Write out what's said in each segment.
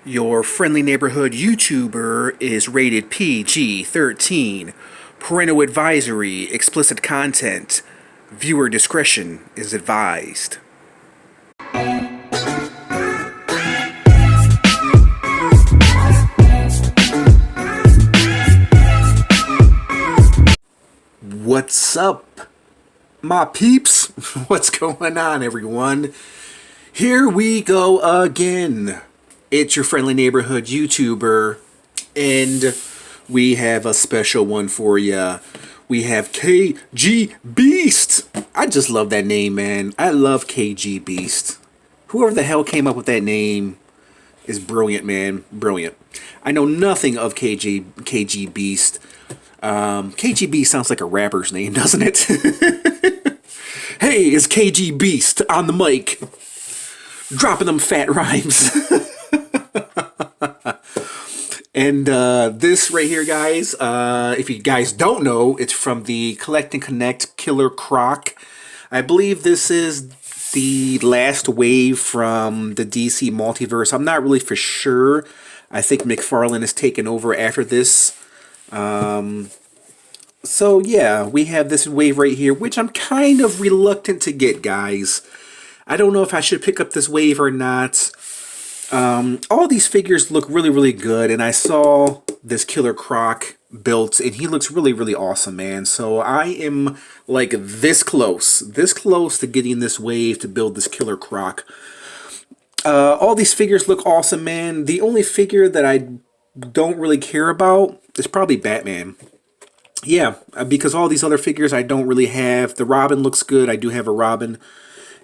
Your friendly neighborhood YouTuber is rated PG-13. Parental advisory, explicit content. Viewer discretion is advised. What's up, my peeps? What's going on, everyone? Here we go again. It's your friendly neighborhood YouTuber, and we have a special one for ya. We have Kgbeast. I just love that name, man. I love Kgbeast. Whoever the hell came up with that name is brilliant, man. Brilliant. I know nothing of Kgbeast. Kgbeast sounds like a rapper's name, doesn't it? Hey, it's Kgbeast on the mic, dropping them fat rhymes. And this right here, guys, if you guys don't know, it's from the Collect and Connect Killer Croc. I believe this is the last wave from the DC Multiverse. I'm not really for sure. I think McFarlane is taking over after this. So yeah, we have this wave right here, which I'm kind of reluctant to get, guys. I don't know if I should pick up this wave or not. All these figures look really, really good, and I saw this Killer Croc built, and he looks really, really awesome, man. So I am like this close to getting this wave to build this Killer Croc. All these figures look awesome, man. The only figure that I don't really care about is probably Batman. Yeah, because all these other figures I don't really have. The Robin looks good. I do have a Robin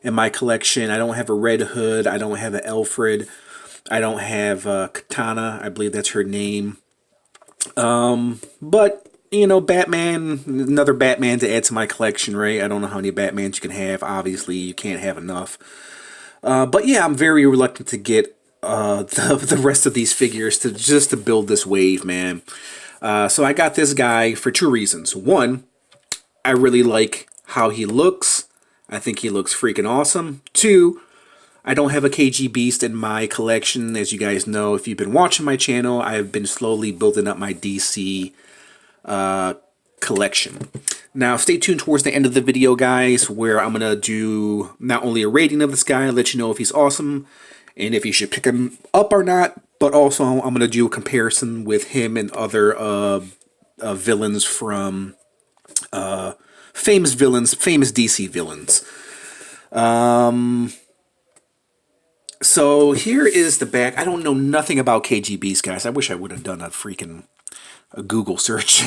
in my collection. I don't have a Red Hood. I don't have an Alfred. I don't have Katana. I believe that's her name. But, you know, Batman, another Batman to add to my collection, right? I don't know how many Batmans you can have. Obviously, you can't have enough. But yeah, I'm very reluctant to get the rest of these figures to build this wave, man. So I got this guy for two reasons. One, I really like how he looks. I think he looks freaking awesome. Two, I don't have a Kgbeast in my collection. As you guys know, if you've been watching my channel, I've been slowly building up my DC collection. Now, stay tuned towards the end of the video, guys, where I'm going to do not only a rating of this guy, let you know if he's awesome, and if you should pick him up or not, but also I'm going to do a comparison with him and other villains from famous DC villains. So here is the back. I don't know nothing about Kgbeast, guys. I wish I would have done a Google search.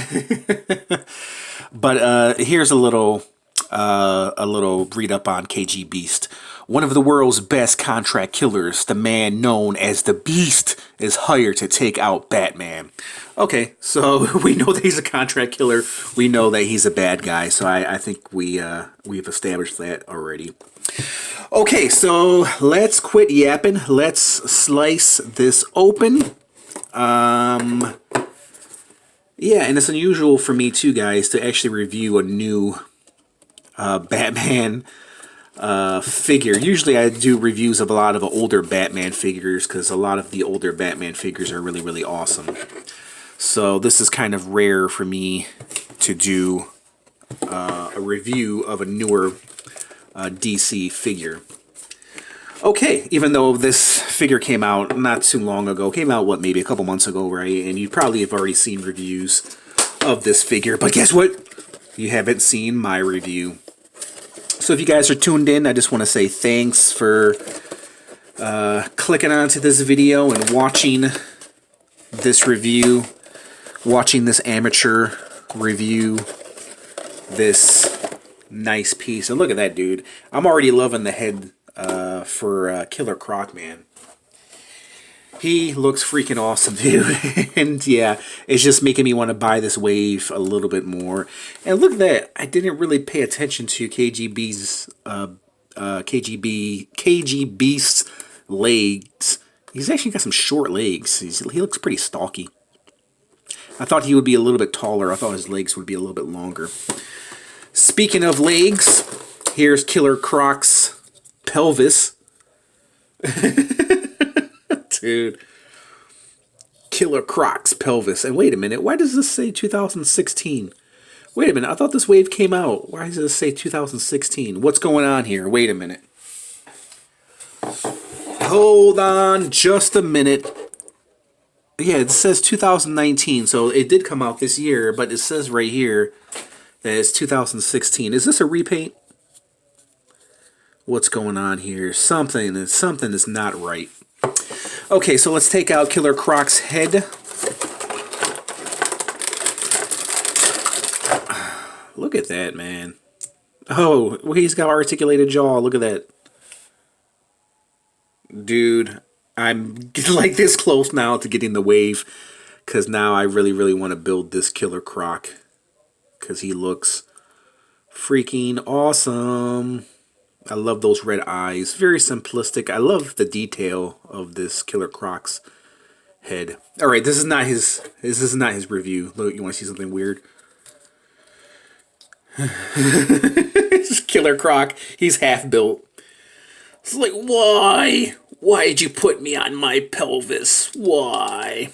But here's a little read up on Kgbeast. One of the world's best contract killers, the man known as the Beast, is hired to take out Batman. Okay, so we know that he's a contract killer. We know that he's a bad guy. So I think we've established that already. Okay, so let's quit yapping. Let's slice this open. Yeah, and it's unusual for me too, guys, to actually review a new Batman figure. Usually I do reviews of a lot of older Batman figures because a lot of the older Batman figures are really, really awesome. So this is kind of rare for me to do a review of a newer DC figure. Okay, even though this figure came out not too long ago, came out, what, maybe a couple months ago, right? And you probably have already seen reviews of this figure, but guess what? You haven't seen my review. So if you guys are tuned in, I just want to say thanks for clicking onto this video and watching this review, watching this amateur review, this nice piece. And look at that, dude. I'm already loving the head for Killer Croc, man. He looks freaking awesome, dude. And yeah, it's just making me want to buy this wave a little bit more. And look at that. I didn't really pay attention to Kgbeast's legs. He's actually got some short legs. He looks pretty stocky. I thought he would be a little bit taller. I thought his legs would be a little bit longer. Speaking of legs, here's Killer Croc's pelvis. Dude, Killer Croc's pelvis. And wait a minute, why does this say 2016? Wait a minute, I thought this wave came out. Why does it say 2016? What's going on here? Wait a minute. Hold on just a minute. Yeah, it says 2019, so it did come out this year, but it says right here that it's 2016. Is this a repaint? What's going on here? Something is not right. Okay, so let's take out Killer Croc's head. Look at that, man. Oh, well, he's got articulated jaw. Look at that. Dude, I'm like this close now to getting the wave, because now I really want to build this Killer Croc, because he looks freaking awesome. I love those red eyes. Very simplistic. I love the detail of this Killer Croc's head. All right, this is not his review. Look, you want to see something weird? Killer Croc, he's half built. It's like, why? Why did you put me on my pelvis? Why?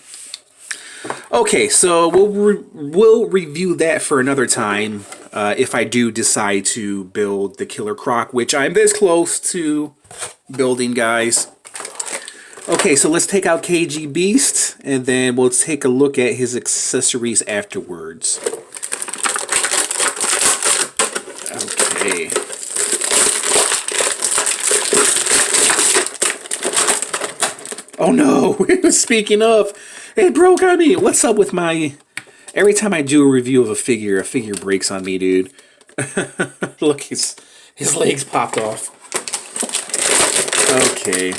Okay, so we'll review that for another time if I do decide to build the Killer Croc, which I'm this close to building, guys. Okay, so let's take out Kgbeast, and then we'll take a look at his accessories afterwards. Okay. Oh no, speaking of, it broke on me. What's up with my... Every time I do a review of a figure breaks on me, dude. Look, his legs popped off. Okay.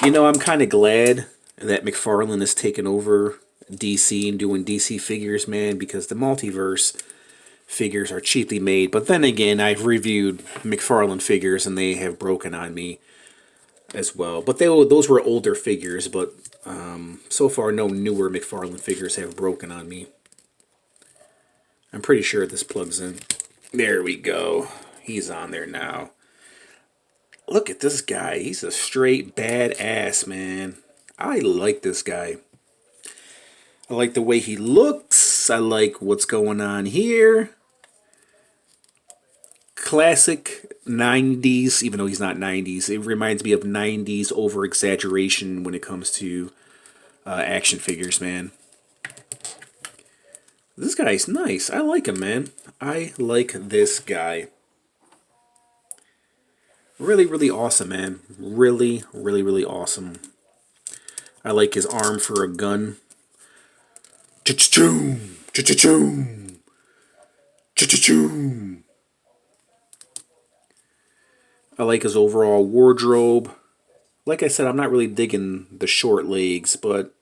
You know, I'm kind of glad that McFarlane has taken over DC and doing DC figures, man, because the multiverse figures are cheaply made. But then again, I've reviewed McFarlane figures and they have broken on me as well. But those were older figures, but so far no newer McFarlane figures have broken on me. I'm pretty sure this plugs in. There we go. He's on there now. Look at this guy. He's a straight badass, man. I like this guy. I like the way he looks. I like what's going on here. Classic 90s, even though he's not 90s. It reminds me of 90s over-exaggeration when it comes to action figures, man. This guy's nice. I like him, man. I like this guy. Really awesome, man. Really awesome. I like his arm for a gun. Cha-cha-choom! Cha-cha-choom! Cha-cha-choom! I like his overall wardrobe. Like I said, I'm not really digging the short legs, but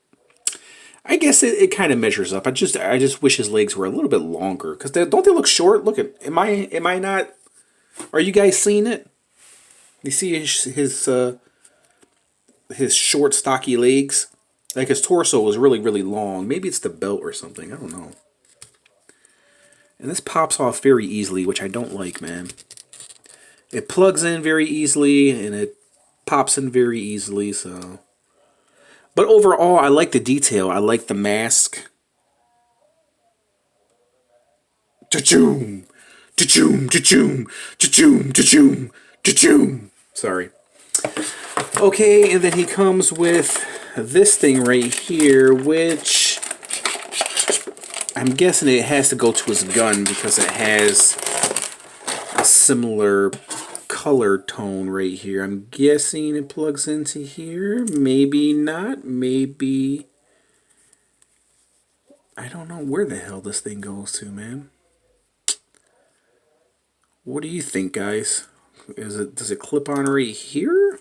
I guess it kind of measures up. I just wish his legs were a little bit longer, because don't they look short? Look at, am I not? Are you guys seeing it? You see his short, stocky legs? Like his torso is really long. Maybe it's the belt or something. I don't know. And this pops off very easily, which I don't like, man. It plugs in very easily, and it pops in very easily, so... But overall, I like the detail. I like the mask. Cha-choom! Cha-choom! Cha-choom! Cha-choom! Cha-choom! Cha-choom! Sorry. Okay, and then he comes with this thing right here, which... I'm guessing it has to go to his gun because it has a similar color tone right here. I'm guessing it plugs into here. Maybe not. Maybe... I don't know where the hell this thing goes to, man. What do you think, guys? Does it clip on right here?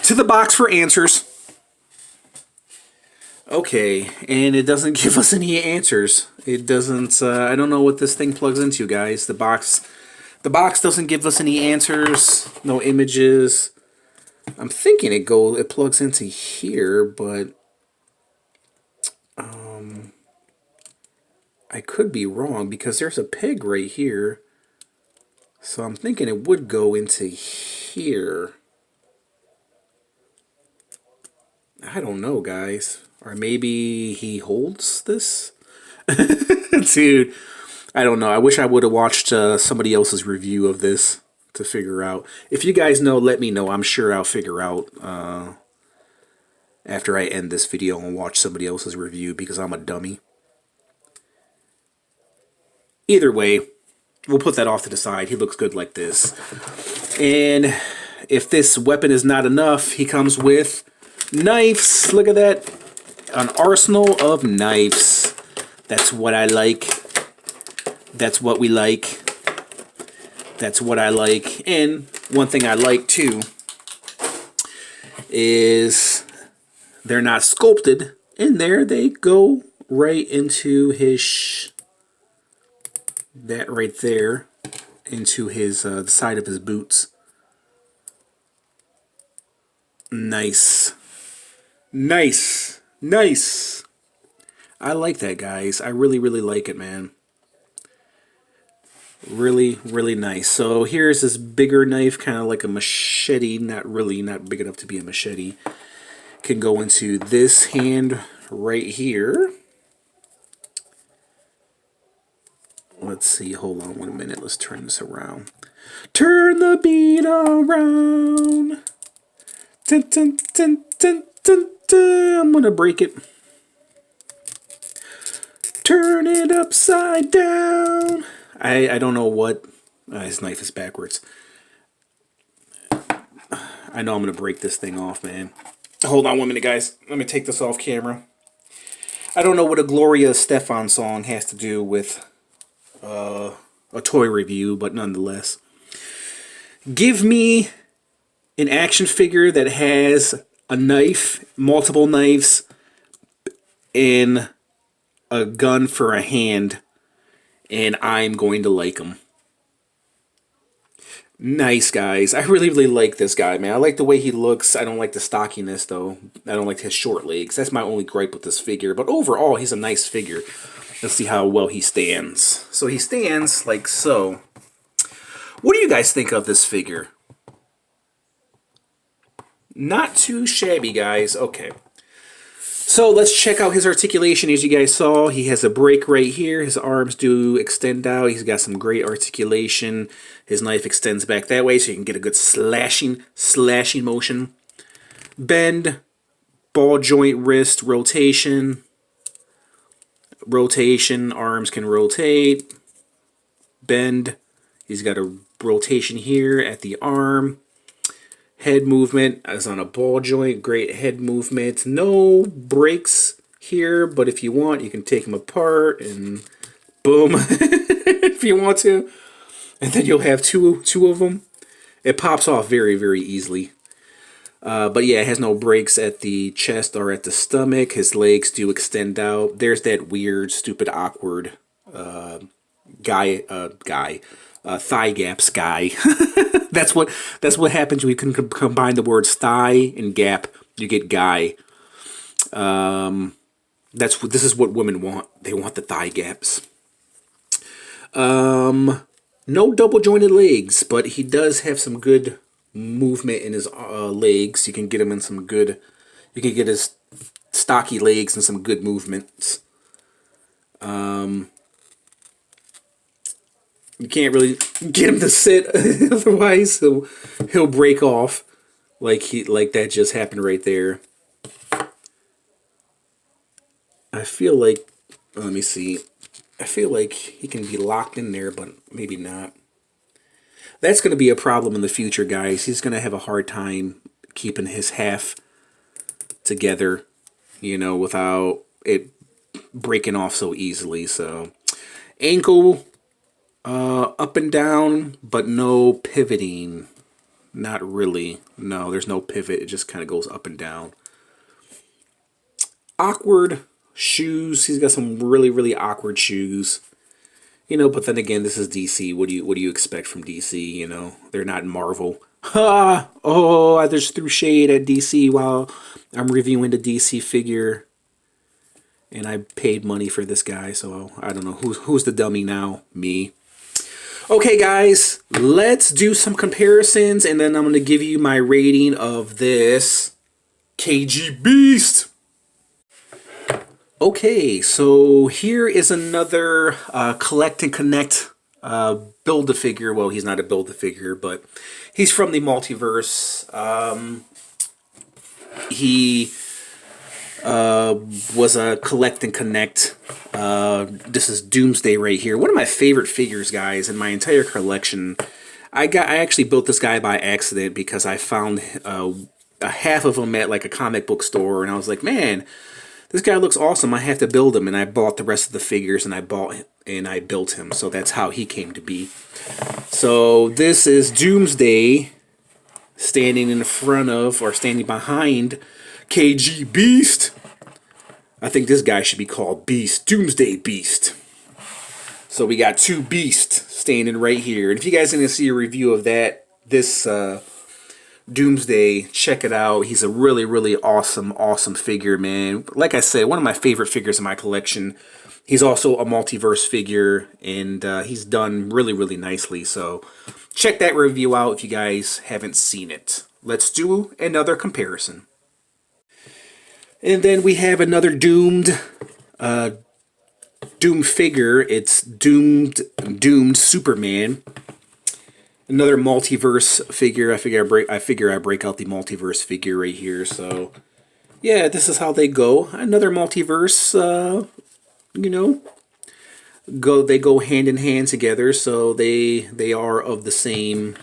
To the box for answers. Okay, and it doesn't give us any answers. It doesn't, I don't know what this thing plugs into, guys. The box doesn't give us any answers, no images. I'm thinking it plugs into here, but I could be wrong because there's a peg right here. So I'm thinking it would go into here. I don't know, guys. Or maybe he holds this? Dude, I don't know. I wish I would have watched somebody else's review of this to figure out. If you guys know, let me know. I'm sure I'll figure out after I end this video and watch somebody else's review because I'm a dummy. Either way, we'll put that off to the side. He looks good like this. And if this weapon is not enough, he comes with knives. Look at that. An arsenal of knives. That's what I like. That's what we like. That's what I like. And one thing I like too is they're not sculpted in there. They go right into his that right there into his the side of his boots. Nice. Nice. Nice. I like that, guys. I really, really like it, man. Really, really nice. So here's this bigger knife, kind of like a machete. Not really, not big enough to be a machete. Can go into this hand right here. Let's see, hold on 1 minute. Let's turn this around. Turn the beat around. Dun, dun, dun, dun, dun, dun. I'm gonna break it. Turn it upside down. I don't know what. His knife is backwards. I know I'm gonna break this thing off, man. Hold on 1 minute, guys. Let me take this off camera. I don't know what a Gloria Estefan song has to do with a toy review, but nonetheless. Give me an action figure that has a knife, multiple knives, and a gun for a hand, and I'm going to like them. Nice, guys. I really, really like this guy, man. I like the way he looks. I don't like the stockiness, though. I don't like his short legs. That's my only gripe with this figure. But overall, he's a nice figure. Let's see how well he stands. So he stands like so. What do you guys think of this figure? Not too shabby, guys. Okay. So let's check out his articulation. As you guys saw, he has a break right here. His arms do extend out. He's got some great articulation. His knife extends back that way so you can get a good slashing motion. Bend, ball joint wrist, rotation. Rotation, arms can rotate. Bend. He's got a rotation here at the arm. Head movement is on a ball joint. Great head movement. No breaks here, but if you want, you can take them apart and boom, if you want to. And then you'll have two of them. It pops off very, very easily. But yeah, it has no breaks at the chest or at the stomach. His legs do extend out. There's that weird, stupid, awkward thigh gaps guy. That's what happens when you can combine the words thigh and gap. You get guy. This is what women want. They want the thigh gaps. No double jointed legs, but he does have some good movement in his legs. You can get him in some good. You can get his stocky legs and some good movements. You can't really get him to sit, otherwise he'll break off like that just happened right there. I feel like, let me see. I feel like he can be locked in there, but maybe not. That's going to be a problem in the future, guys. He's going to have a hard time keeping his half together, without it breaking off so easily. So, ankle up and down, but no pivoting. Not really. No, there's no pivot. It just kind of goes up and down. Awkward shoes. He's got some really, really awkward shoes. But then again, this is DC. What do you expect from DC? They're not Marvel. I just threw shade at DC while I'm reviewing the DC figure. And I paid money for this guy, so I don't know who's the dummy now. Me. Okay, guys, let's do some comparisons, and then I'm going to give you my rating of this Kgbeast. Okay, so here is another collect and connect build-a-figure. Well, he's not a build-a-figure, but he's from the multiverse. He was a collect and connect. This is Doomsday right here. One of my favorite figures, guys, in my entire collection. I actually built this guy by accident because I found a half of him at like a comic book store, and I was like, man, this guy looks awesome. I have to build him, and I bought the rest of the figures, and I built him. So that's how he came to be. So this is Doomsday standing in front of, or standing behind, Kgbeast. I think this guy should be called Beast, Doomsday Beast. So we got two Beasts standing right here. And if you guys are going to see a review of this Doomsday, check it out. He's a really, really awesome figure, man. Like I said, one of my favorite figures in my collection. He's also a multiverse figure, and he's done really, really nicely. So check that review out if you guys haven't seen it. Let's do another comparison. And then we have another Doom figure. It's Doomed Superman. Another multiverse figure. I figure I break out the multiverse figure right here. So yeah, this is how they go. Another multiverse. You know, they go hand in hand together. So they are of the same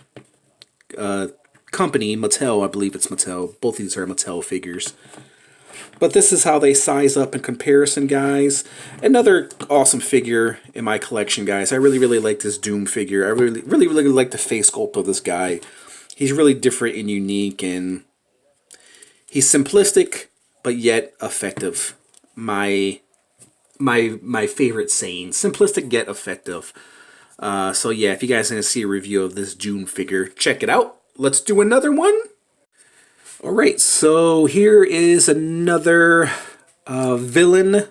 company, Mattel. I believe it's Mattel. Both of these are Mattel figures. But this is how they size up in comparison, guys. Another awesome figure in my collection, guys. I really, really like this Doom figure. I really, really, really like the face sculpt of this guy. He's really different and unique, and he's simplistic, but yet effective. My favorite saying. Simplistic, yet effective. So yeah, if you guys are going to see a review of this Doom figure, check it out. Let's do another one. Alright, so here is another villain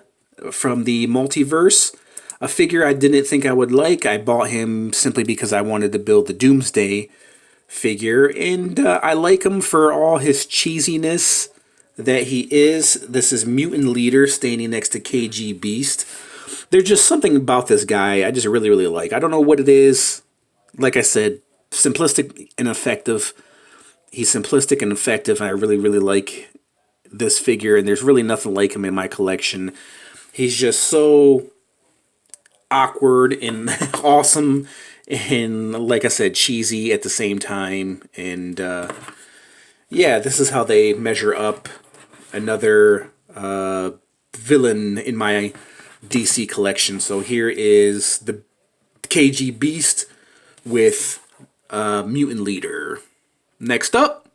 from the multiverse. A figure I didn't think I would like. I bought him simply because I wanted to build the Doomsday figure. And I like him for all his cheesiness that he is. This is Mutant Leader standing next to Kgbeast. There's just something about this guy I just really, really like. I don't know what it is. Like I said, simplistic and effective. He's simplistic and effective. I really, really like this figure, and there's really nothing like him in my collection. He's just so awkward and awesome, and like I said, cheesy at the same time. And yeah, this is how they measure up. Another villain in my DC collection. So here is the Kgbeast with Mutant Leader. Next up,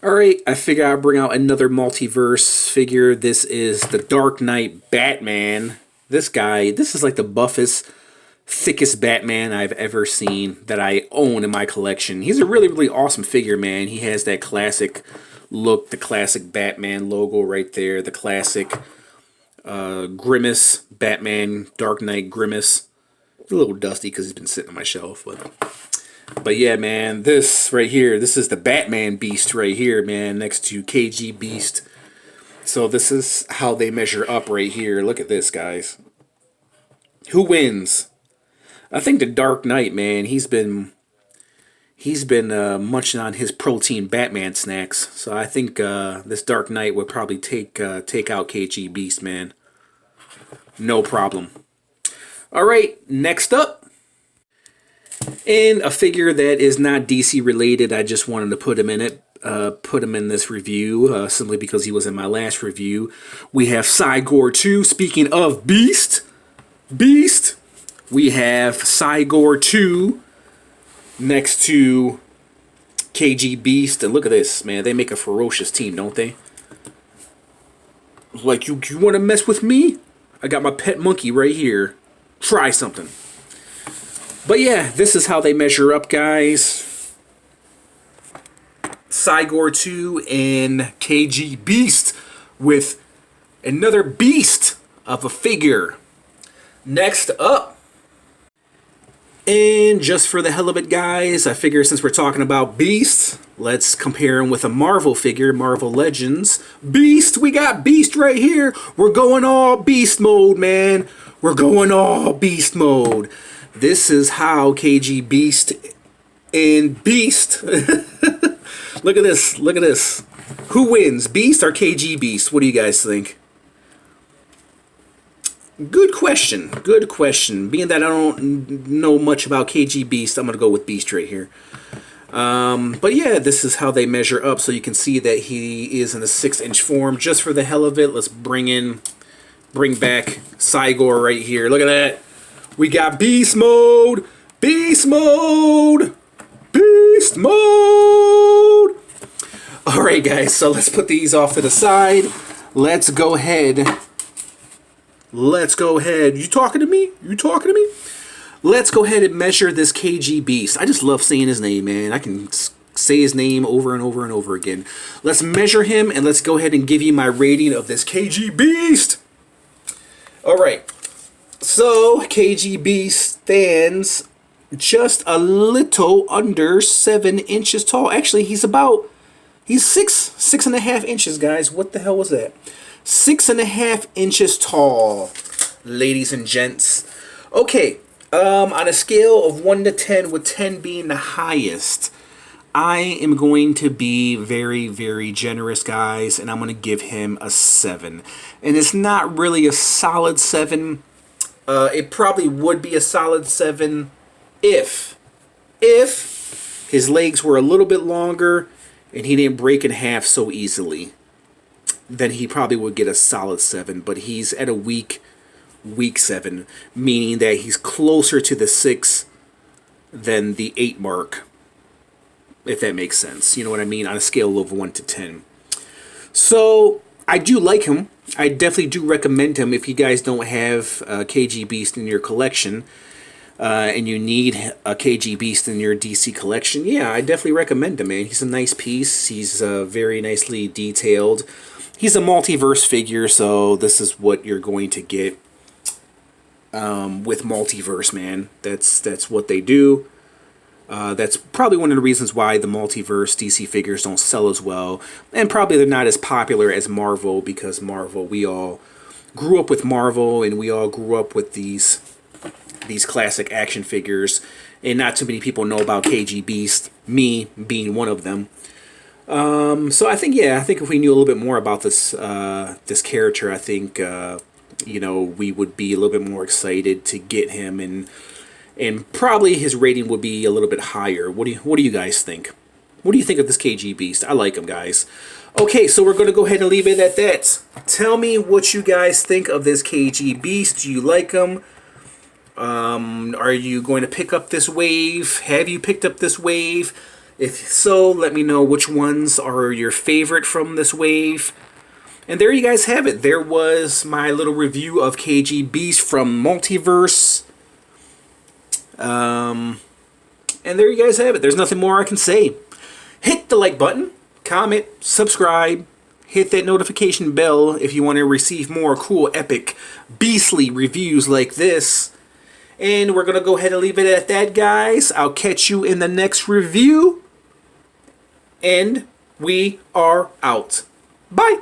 alright, I figure I'll bring out another multiverse figure. This is the Dark Knight Batman. This guy, this is like the buffest, thickest Batman I've ever seen that I own in my collection. He's a really, really awesome figure, man. He has that classic look, the classic Batman logo right there, the classic Grimace, Batman, Dark Knight Grimace. It's a little dusty because he's been sitting on my shelf, But yeah, man, this right here, this is the Batman Beast right here, man, next to Kgbeast. So this is how they measure up right here. Look at this, guys. Who wins? I think the Dark Knight, man, he's been munching on his protein Batman snacks. So I think this Dark Knight would probably take out Kgbeast, man. No problem. All right, next up. And a figure that is not DC related, I just wanted to put him in it. Put him in this review simply because he was in my last review. We have Cygor 2. Speaking of Beast, we have Cygor 2 next to Kgbeast. And look at this, man. They make a ferocious team, don't they? Like, you want to mess with me? I got my pet monkey right here. Try something. But yeah, this is how they measure up, guys. Cygor 2 and Kgbeast with another beast of a figure. Next up. And just for the hell of it, guys, I figure since we're talking about Beast, let's compare him with a Marvel figure, Marvel Legends. Beast, we got Beast right here. We're going all Beast mode, man. We're going all Beast mode. This is how Kgbeast and Beast. Look at this. Look at this. Who wins, Beast or Kgbeast? What do you guys think? Good question. Good question. Being that I don't know much about Kgbeast, I'm going to go with Beast right here. But yeah, this is how they measure up. So you can see that he is in the 6-inch form. Just for the hell of it, let's bring back Cygor right here. Look at that. We got Beast mode. Beast mode. Beast mode. All right, guys. So let's put these off to the side. Let's go ahead. Let's go ahead. You talking to me? You talking to me? Let's go ahead and measure this Kgbeast. I just love saying his name, man. I can say his name over and over and over again. Let's measure him, and let's go ahead and give you my rating of this Kgbeast. All right. So, Kgbeast stands just a little under 7 inches tall. Actually, he's 6.5 inches, guys. What the hell was that? 6.5 inches tall, ladies and gents. Okay, on a scale of 1 to 10, with 10 being the highest, I am going to be very, very generous, guys, and I'm going to give him a 7. And it's not really a solid 7. It probably would be a solid 7 if his legs were a little bit longer and he didn't break in half so easily. Then he probably would get a solid 7, but he's at a weak 7, meaning that he's closer to the 6 than the 8 mark, if that makes sense. You know what I mean? On a scale of 1 to 10. So, I do like him. I definitely do recommend him if you guys don't have Kgbeast in your collection, and you need a Kgbeast in your DC collection. Yeah, I definitely recommend him, man. He's a nice piece. He's very nicely detailed. He's a multiverse figure, so this is what you're going to get with multiverse, man. That's what they do. That's probably one of the reasons why the multiverse DC figures don't sell as well, and probably they're not as popular as Marvel, because Marvel, we all grew up with Marvel, and we all grew up with these classic action figures, and not too many people know about Kgbeast, me being one of them. So I think if we knew a little bit more about this character, I think we would be a little bit more excited to get him, and probably his rating would be a little bit higher. What do you guys think? What do you think of this Kgbeast? I like him, guys. Okay, so we're going to go ahead and leave it at that. Tell me what you guys think of this Kgbeast. Do you like him? Are you going to pick up this wave? Have you picked up this wave? If so, let me know which ones are your favorite from this wave. And there you guys have it. There was my little review of Kgbeast from Multiverse. And there you guys have it. There's nothing more I can say. Hit the like button, comment, subscribe, hit that notification bell if you want to receive more cool, epic, beastly reviews like this. And we're going to go ahead and leave it at that, guys. I'll catch you in the next review. And we are out. Bye.